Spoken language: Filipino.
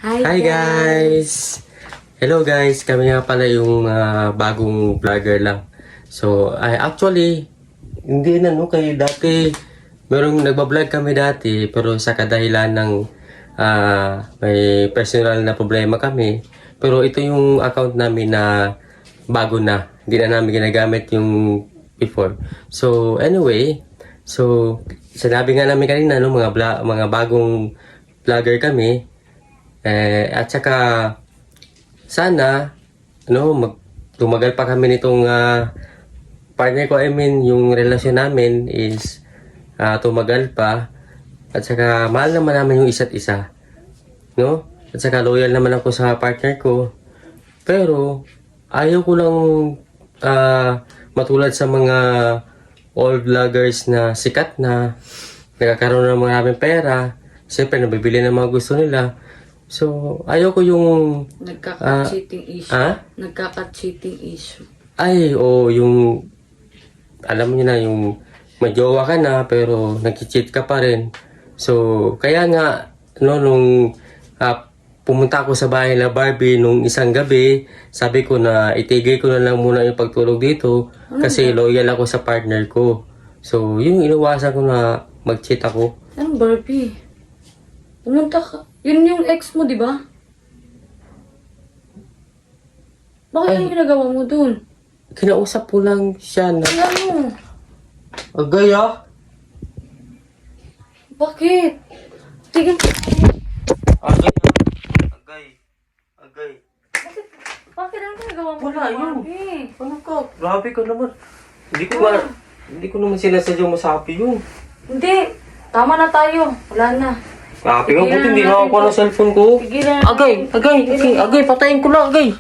Hi guys! Hello guys, kami nga pala yung bagong vlogger lang. So, actually, hindi na no, kayo dati, merong nagbablog kami dati, pero sa kadahilan ng may personal na problema kami. Pero ito yung account namin na bago na, hindi na namin ginagamit yung before. So, anyway, so, sinabi nga namin kanina, no, mga bagong vlogger kami. At saka sana tumagal pa kami nitong partner ko. I mean, yung relasyon namin is tumagal pa. At saka mahal naman namin yung isa't isa, no? At saka loyal naman ako sa partner ko. Pero ayaw ko lang matulad sa mga old vloggers na sikat na nagkakaroon ng maraming pera. Siyempre nabibili ng mga gusto nila. So, ayaw ko yung Nagkaka-cheating issue. Nagkaka-cheating issue. Ay, yung alam mo na yung may jowa ka na pero nag-cheat ka pa rin. So, kaya nga nung pumunta ako sa bahay na Barbie nung isang gabi, sabi ko na itigil ko na lang muna yung pagtulog dito kasi loyal ako sa partner ko. So, yung inuwasan ko na mag-cheat ako. Anong Barbie? Pumunta ka. Yun yung ex mo, di ba? Bakit yung ginagawa mo dun? Kinausap ko lang siya na... Ano? Agay ah! Bakit? Tigil. Agay. Bakit ang ginagawa mo? Wala, dun, yun. Barbie? Ano ka? Grabe ka naman. Hindi ko naman sinasadyang masabi yun. Hindi. Tama na tayo. Wala na. Grabe ka, Tigilan buti hindi natin nakakuha ng to. cellphone ko. Tigilan Agay, patayin ko na, agay.